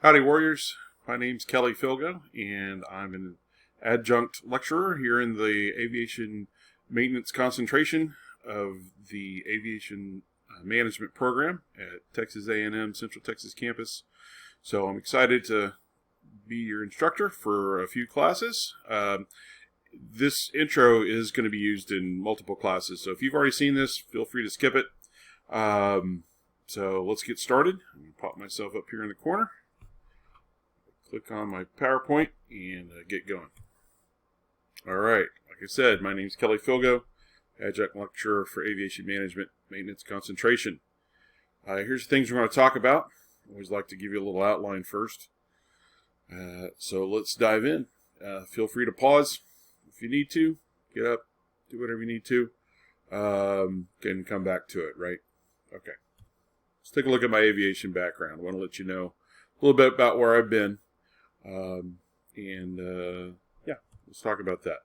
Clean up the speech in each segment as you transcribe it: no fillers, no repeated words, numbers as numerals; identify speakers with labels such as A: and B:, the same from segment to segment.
A: Howdy, Warriors. My name's Kelly Filgo, and I'm an adjunct lecturer here in the Aviation Maintenance concentration of the Aviation Management program at Texas A&M Central Texas campus. So I'm excited to be your instructor for a few classes. This intro is going to be used in multiple classes, so if you've already seen this, feel free to skip it. So let's get started. I'm going to pop myself up here in the corner. Click on my PowerPoint and get going. All right, like I said, my name is Kelly Filgo, adjunct lecturer for Aviation Management Maintenance concentration. Here's the things we're going to talk about. I always like to give you a little outline first. So let's dive in. Feel free to pause if you need to. Get up, do whatever you need to. Can come back to it, right? Okay. Let's take a look at my aviation background. I want to let you know a little bit about where I've been. Yeah, let's talk about that.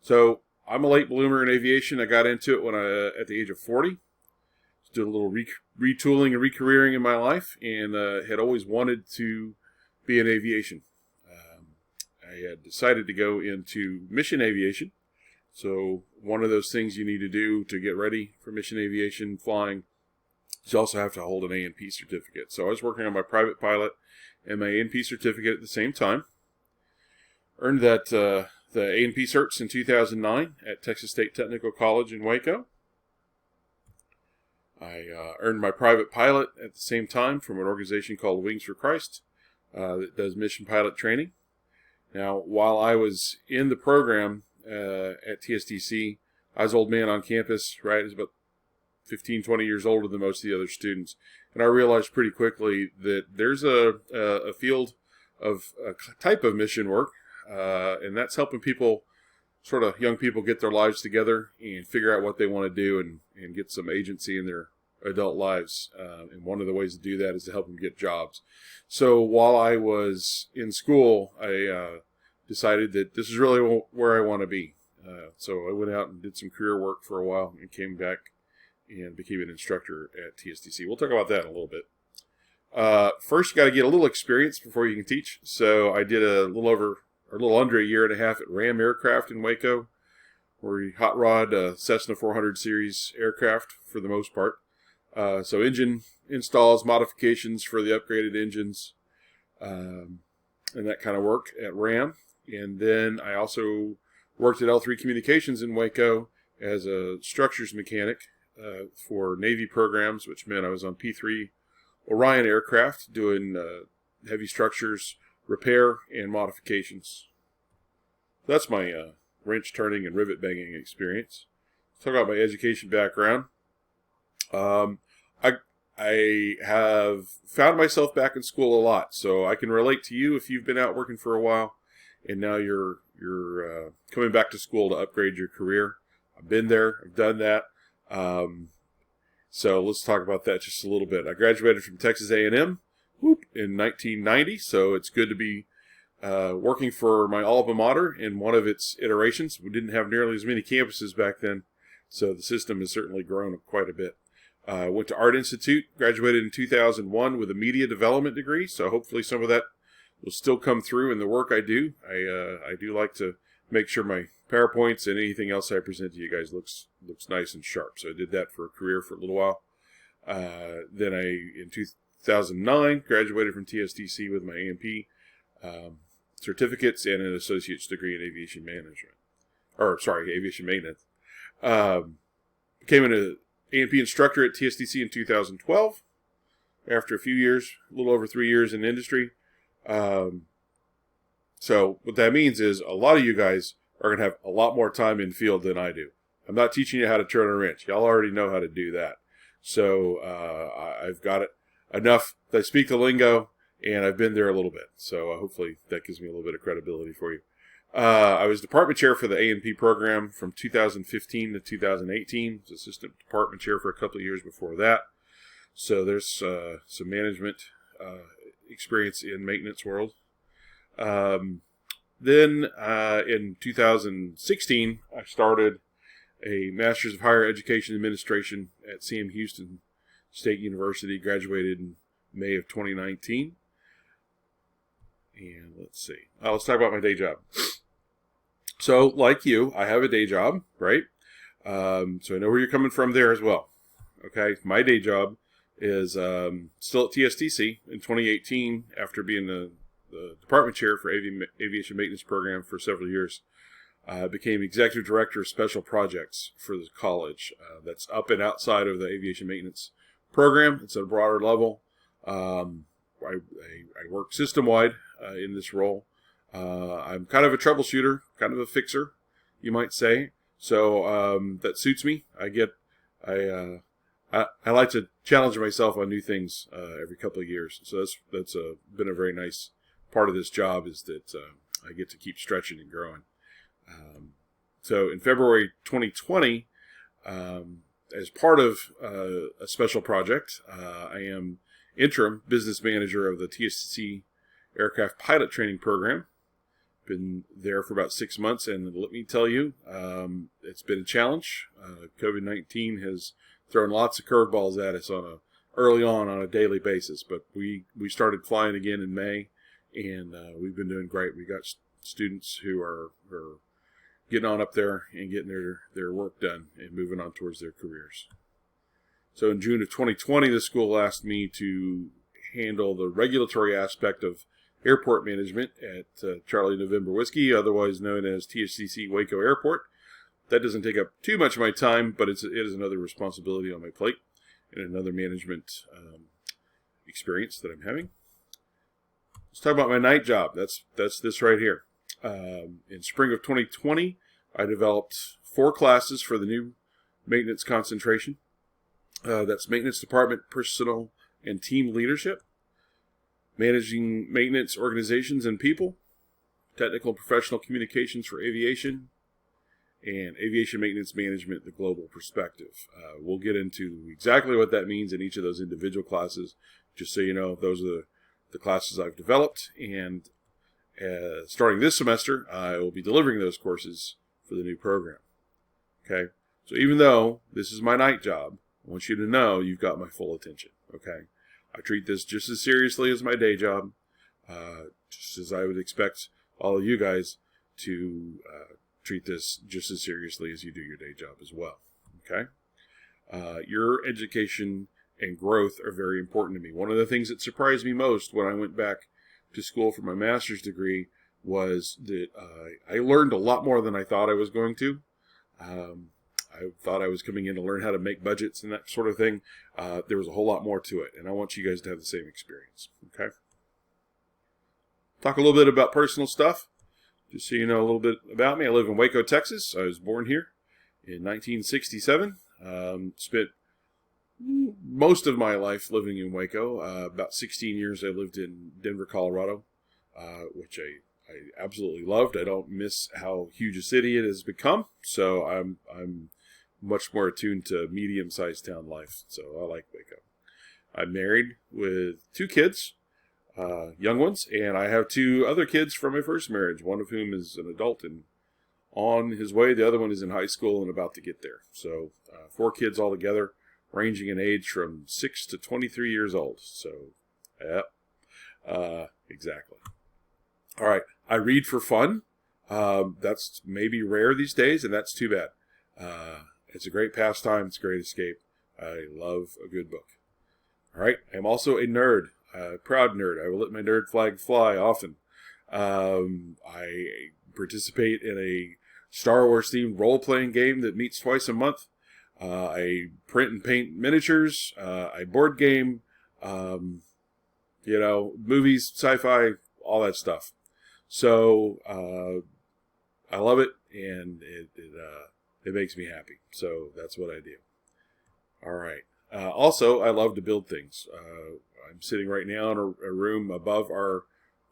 A: So I'm a late bloomer in aviation. I got into it when at the age of 40. Just did a little retooling and recareering in my life, and had always wanted to be in aviation. I had decided to go into mission aviation. So one of those things you need to do to get ready for mission aviation flying is you also have to hold an A&P certificate. So I was working on my private pilot and my A&P certificate at the same time. Earned that the A&P certs in 2009 at Texas State Technical College in Waco. I earned my private pilot at the same time from an organization called Wings for Christ that does mission pilot training. Now, while I was in the program at TSTC, I was old man on campus, right? I was about 15, 20 years older than most of the other students. And I realized pretty quickly that there's a field of a type of mission work, and that's helping people, sort of young people, get their lives together and figure out what they want to do and get some agency in their adult lives. And one of the ways to do that is to help them get jobs. So while I was in school, I decided that this is really where I want to be. So I went out and did some career work for a while and came back and became an instructor at TSTC. We'll talk about that in a little bit. First, you got to get a little experience before you can teach. So I did a little under a year and a half at Ram Aircraft in Waco, where we hot rod Cessna 400 series aircraft for the most part. So engine installs, modifications for the upgraded engines, and that kind of work at Ram. And then I also worked at L3 Communications in Waco as a structures mechanic for Navy programs, which meant I was on P3 Orion aircraft doing heavy structures repair and modifications. That's my wrench turning and rivet banging experience. Let's talk about my education background. I have found myself back in school a lot, so I can relate to you if you've been out working for a while and now you're coming back to school to upgrade your career. I've been there. I've done that. So let's talk about that just a little bit. I graduated from Texas A&M in 1990, so it's good to be working for my alma mater in one of its iterations. We didn't have nearly as many campuses back then, so the system has certainly grown quite a bit. Went to Art Institute, graduated in 2001 with a media development degree, so hopefully some of that will still come through in the work I do. I do like to make sure my PowerPoints and anything else I present to you guys looks nice and sharp. So I did that for a career for a little while. Then in 2009, graduated from TSTC with my A&P certificates and an associate's degree in aviation management. Aviation maintenance. Became an A&P instructor at TSTC in 2012. After a few years, a little over 3 years in industry. So what that means is a lot of you guys are going to have a lot more time in field than I do. I'm not teaching you how to turn a wrench. Y'all already know how to do that. So I've got it enough that I speak the lingo, and I've been there a little bit. So hopefully that gives me a little bit of credibility for you. I was department chair for the A&P program from 2015 to 2018. Was assistant department chair for a couple of years before that. So there's some management experience in maintenance world. Then in 2016, I started a Master's of Higher Education Administration at Sam Houston State University, graduated in May of 2019. And let's see. Let's talk about my day job. So, like you, I have a day job, right? So I know where you're coming from there as well. Okay, my day job is still at TSTC in 2018 after being the department chair for aviation maintenance program for several years. I became executive director of special projects for the college. That's up and outside of the aviation maintenance program. It's at a broader level. I work system-wide in this role. I'm kind of a troubleshooter, kind of a fixer, you might say. So that suits me. I like to challenge myself on new things every couple of years. So that's been a very nice part of this job, is that I get to keep stretching and growing. So in February 2020, as part of a special project, I am interim business manager of the TSC aircraft pilot training program. Been there for about 6 months, and let me tell you, it's been a challenge. COVID-19 has thrown lots of curveballs at us early on a daily basis, but we started flying again in May, and we've been doing great. We got students who are getting on up there and getting their work done and moving on towards their careers. So in June of 2020, the school asked me to handle the regulatory aspect of airport management at Charlie November Whiskey, otherwise known as TSCC Waco Airport. That doesn't take up too much of my time, but it is another responsibility on my plate and another management experience that I'm having. Let's talk about my night job. That's this right here. In spring of 2020, I developed 4 classes for the new maintenance concentration. That's maintenance department, personnel, and team leadership, managing maintenance organizations and people, technical and professional communications for aviation, and aviation maintenance management, the global perspective. We'll get into exactly what that means in each of those individual classes. Just so you know, those are the classes I've developed, and starting this semester, I will be delivering those courses for the new program. Okay, so even though this is my night job, I want you to know you've got my full attention. Okay, I treat this just as seriously as my day job, just as I would expect all of you guys to treat this just as seriously as you do your day job as well. Okay, your education and growth are very important to me. One of the things that surprised me most when I went back to school for my master's degree was that I learned a lot more than I thought I was going to. I thought I was coming in to learn how to make budgets and that sort of thing. There was a whole lot more to it, and I want you guys to have the same experience. Okay. Talk a little bit about personal stuff, just so you know a little bit about me. I live in Waco, Texas. I was born here in 1967. Spent most of my life living in Waco. About 16 years I lived in Denver, Colorado, which I absolutely loved. I don't miss how huge a city it has become, so I'm much more attuned to medium-sized town life, so I like Waco. I'm married with 2 kids, young ones, and I have 2 other kids from my first marriage, one of whom is an adult and on his way. The other one is in high school and about to get there. So 4 kids altogether, ranging in age from 6 to 23 years old. So, yeah, exactly. All right, I read for fun. That's maybe rare these days, and that's too bad. It's a great pastime. It's a great escape. I love a good book. All right, I'm also a nerd, a proud nerd. I will let my nerd flag fly often. I participate in a Star Wars themed role-playing game that meets twice a month. I print and paint miniatures. I board game, movies, sci-fi, all that stuff. So I love it, and it makes me happy. So that's what I do. All right. Also, I love to build things. I'm sitting right now in a room above our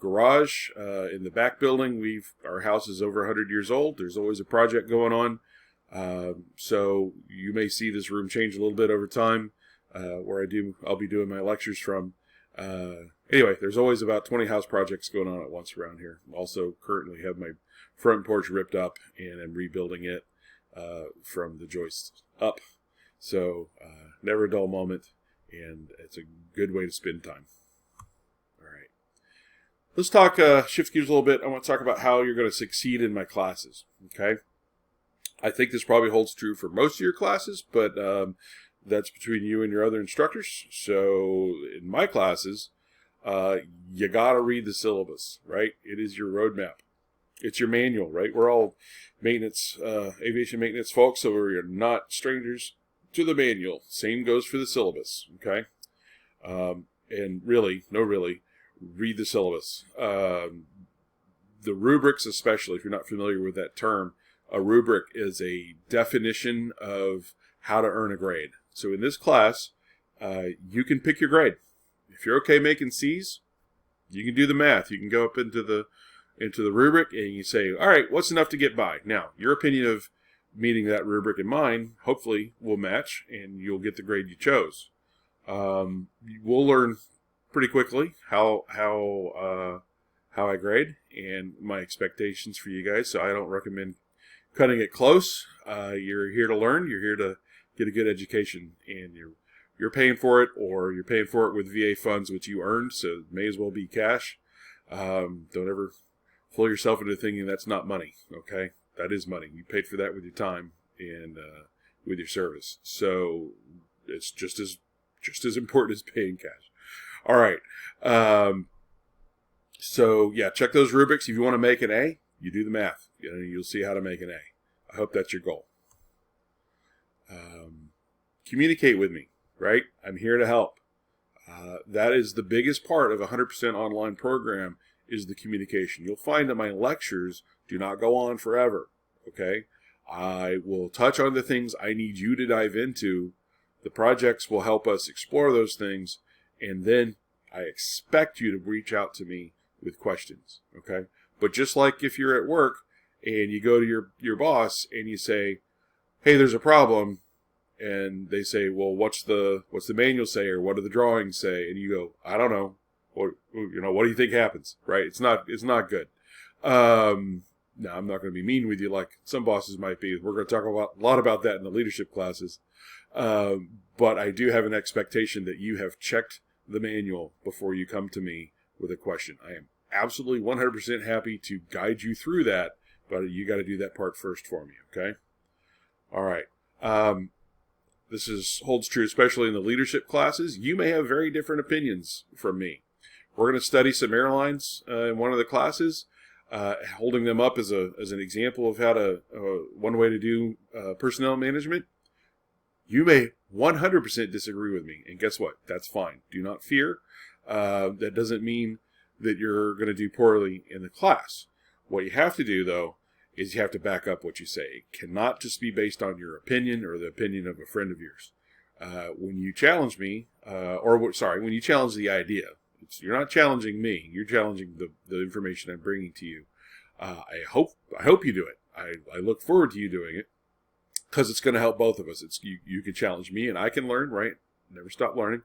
A: garage in the back building. Our house is over 100 years old. There's always a project going on. So you may see this room change a little bit over time, where I'll be doing my lectures from. Anyway, there's always about 20 house projects going on at once around here. Also currently have my front porch ripped up and I'm rebuilding it, from the joists up. So, never a dull moment, and it's a good way to spend time. All right. Let's talk, shift gears a little bit. I want to talk about how you're going to succeed in my classes, okay? I think this probably holds true for most of your classes, but that's between you and your other instructors. So in my classes, you got to read the syllabus, right? It is your roadmap. It's your manual, right? We're all maintenance, aviation maintenance folks, so we're not strangers to the manual. Same goes for the syllabus, okay? And really, read the syllabus. The rubrics, especially, if you're not familiar with that term, a rubric is a definition of how to earn a grade. So in this class, you can pick your grade. If you're okay making C's, you can do the math. You can go up into the rubric and you say, all right, what's enough to get by? Now, your opinion of meeting that rubric and mine hopefully will match, and you'll get the grade you chose. We'll learn pretty quickly how I grade and my expectations for you guys. So I don't recommend cutting it close. You're here to learn. You're here to get a good education, and you're paying for it, or you're paying for it with VA funds, which you earned. So it may as well be cash. Don't ever fool yourself into thinking that's not money. Okay, that is money. You paid for that with your time and with your service. So it's just as important as paying cash. All right. So yeah, check those rubrics. If you want to make an A, you do the math. You'll see how to make an A. I hope that's your goal. Communicate with me, right? I'm here to help. That is the biggest part of a 100% online program, is the communication. You'll find that my lectures do not go on forever, okay? I will touch on the things I need you to dive into. The projects will help us explore those things, and then I expect you to reach out to me with questions, okay? But just like if you're at work and you go to your boss and you say, hey, there's a problem, and they say, well, what's the manual say, or what do the drawings say? And you go, I don't know. What do you think happens? Right? It's not good. Now, I'm not going to be mean with you like some bosses might be. We're going to talk a lot about that in the leadership classes. But I do have an expectation that you have checked the manual before you come to me with a question. I am absolutely 100% happy to guide you through that, but you got to do that part first for me, okay? All right. This holds true especially in the leadership classes. You may have very different opinions from me. We're going to study some airlines in one of the classes, holding them up as an example of how to one way to do personnel management. You may 100% disagree with me, and guess what? That's fine. Do not fear. That doesn't mean that you're going to do poorly in the class. What you have to do, though, is you have to back up what you say. It cannot just be based on your opinion or the opinion of a friend of yours. When you challenge me, when you challenge the idea, you're not challenging me. You're challenging the information I'm bringing to you. I hope you do it. I look forward to you doing it, because it's going to help both of us. You can challenge me and I can learn, right? Never stop learning.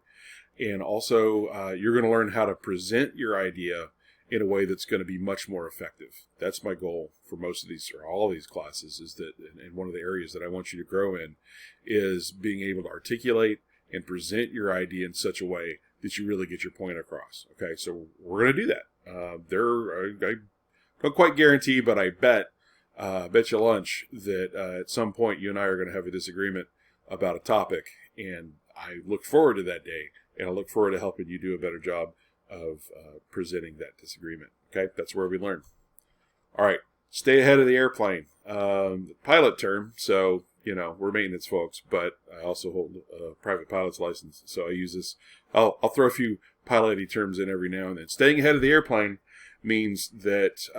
A: And also, you're going to learn how to present your idea in a way that's going to be much more effective. That's my goal for most of these, or all of these classes, is that, and one of the areas that I want you to grow in is being able to articulate and present your idea in such a way that you really get your point across. Okay, so we're going to do that. I don't quite guarantee, but I bet you lunch that at some point you and I are going to have a disagreement about a topic, and I look forward to that day, and I look forward to helping you do a better job of presenting that disagreement. Okay, that's where we learn. All right, stay ahead of the airplane. Pilot term, so we're maintenance folks, but I also hold a private pilot's license, so I use this. I'll throw a few pilot-y terms in every now and then. Staying ahead of the airplane means that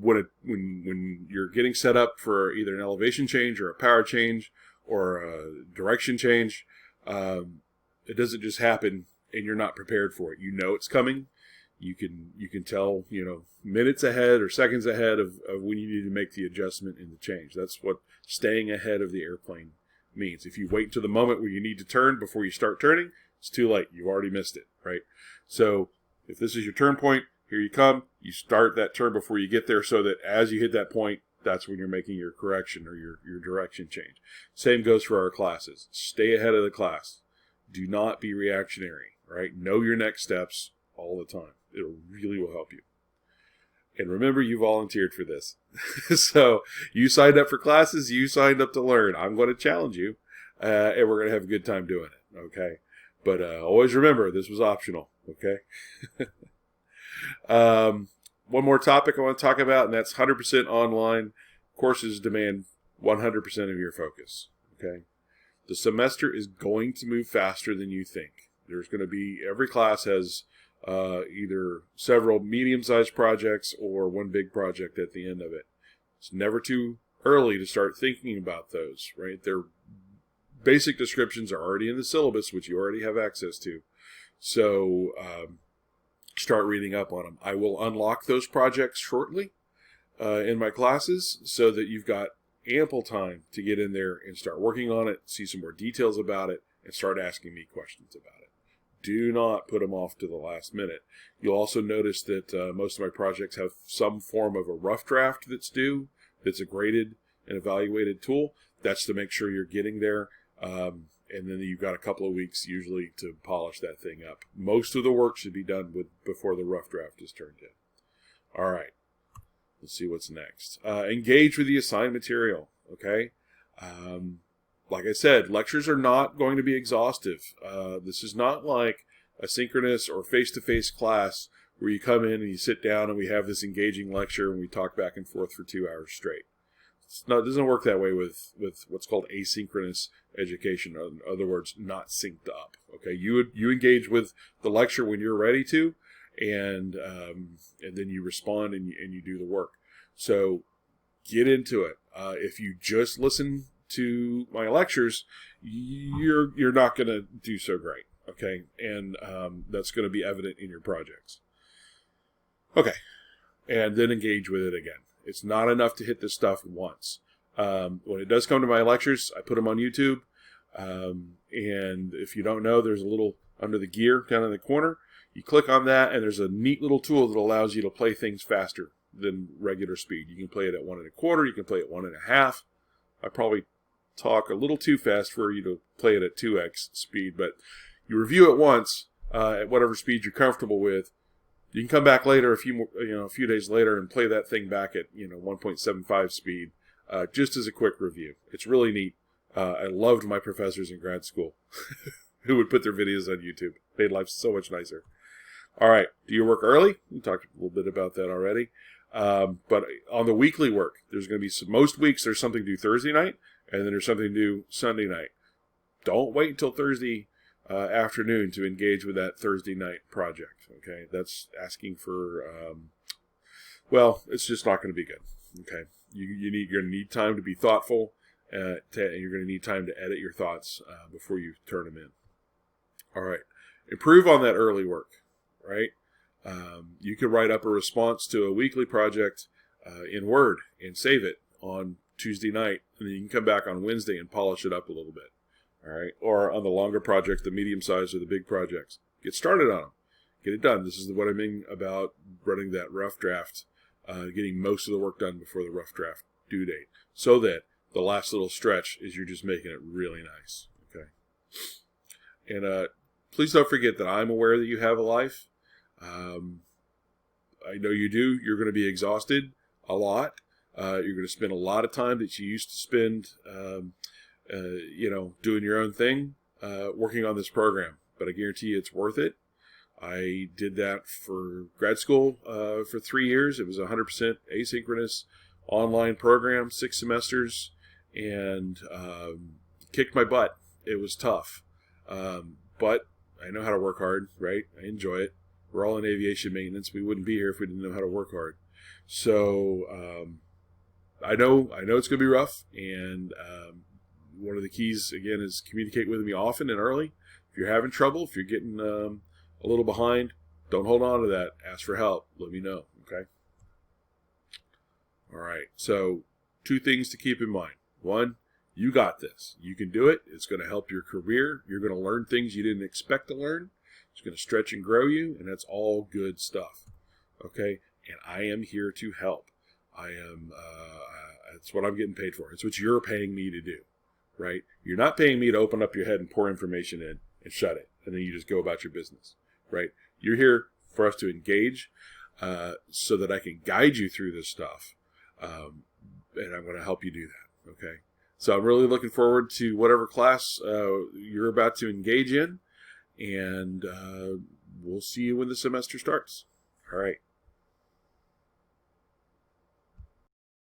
A: when you're getting set up for either an elevation change or a power change or a direction change, it doesn't just happen and you're not prepared for it. You know it's coming. You can tell minutes ahead or seconds ahead of when you need to make the adjustment in the change. That's what staying ahead of the airplane means. If you wait until the moment where you need to turn before you start turning, it's too late. You've already missed it, right? So if this is your turn point, here you come. You start that turn before you get there, so that as you hit that point, that's when you're making your correction or your direction change. Same goes for our classes. Stay ahead of the class. Do not be reactionary, right? Know your next steps all the time. It really will help you. And remember, you volunteered for this. So you signed up for classes. You signed up to learn. I'm going to challenge you, and we're going to have a good time doing it, okay? But always remember, this was optional, okay? One more topic I want to talk about, and that's 100% online. Courses demand 100% of your focus, okay? The semester is going to move faster than you think. There's going to be, every class has either several medium-sized projects or one big project at the end of it. It's never too early to start thinking about those, right? Their basic descriptions are already in the syllabus, which you already have access to. So start reading up on them. I will unlock those projects shortly in my classes so that you've got ample time to get in there and start working on it, see some more details about it, and start asking me questions about it. Do not put them off to the last minute. You'll also notice that most of my projects have some form of a rough draft that's due, that's a graded and evaluated tool. That's to make sure you're getting there. And then you've got a couple of weeks usually to polish that thing up. Most of the work should be done before the rough draft is turned in. All right. Let's see what's next. Engage with the assigned material, okay? Like I said, lectures are not going to be exhaustive. This is not like a synchronous or face-to-face class where you come in and you sit down and we have this engaging lecture and we talk back and forth for 2 hours straight. It doesn't work that way with what's called asynchronous education. In other words, not synced up. Okay, you engage with the lecture when you're ready to, and then you respond and you do the work. So get into it. If you just listen to my lectures, you're not going to do so great. Okay, and that's going to be evident in your projects. Okay, and then engage with it again. It's not enough to hit this stuff once. When it does come to my lectures, I put them on YouTube. And if you don't know, there's a little under the gear down in the corner. You click on that, and there's a neat little tool that allows you to play things faster than regular speed. You can play it at 1 1/4. You can play it 1 1/2. I probably talk a little too fast for you to play it at 2x speed, but you review it once at whatever speed you're comfortable with. You can come back later, a few days later, and play that thing back at 1.75 speed, just as a quick review. It's really neat. I loved my professors in grad school who would put their videos on YouTube. Made life so much nicer. All right, do your work early? We talked a little bit about that already. But on the weekly work, there's going to be most weeks there's something to do Thursday night, and then there's something to do Sunday night. Don't wait until Thursday afternoon to engage with that Thursday night project. Okay, that's asking for, it's just not going to be good. Okay, you're going to need time to be thoughtful, and you're going to need time to edit your thoughts before you turn them in. All right, improve on that early work. Right, you could write up a response to a weekly project in Word and save it on Tuesday night, and then you can come back on Wednesday and polish it up a little bit. All right, or on the longer project, the medium size or the big projects, get started on them. Get it done. This is what I mean about running that rough draft, getting most of the work done before the rough draft due date, so that the last little stretch is you're just making it really nice. Okay. And please don't forget that I'm aware that you have a life. I know you do. You're going to be exhausted a lot. You're going to spend a lot of time that you used to spend, doing your own thing, working on this program. But I guarantee you it's worth it. I did that for grad school for 3 years. It was a 100% asynchronous online program, 6 semesters, and kicked my butt. It was tough. But I know how to work hard, right? I enjoy it. We're all in aviation maintenance. We wouldn't be here if we didn't know how to work hard. So I know it's going to be rough, and one of the keys, again, is communicate with me often and early. If you're having trouble, if you're getting a little behind, don't hold on to that. Ask for help. Let me know, okay? All right, so 2 things to keep in mind. 1, you got this. You can do it. It's going to help your career. You're going to learn things you didn't expect to learn. It's going to stretch and grow you, and that's all good stuff, okay? And I am here to help. I am, that's what I'm getting paid for. It's what you're paying me to do, right? You're not paying me to open up your head and pour information in and shut it, and then you just go about your business, right? You're here for us to engage so that I can guide you through this stuff. And I'm going to help you do that, okay? So I'm really looking forward to whatever class you're about to engage in, and we'll see you when the semester starts. All right.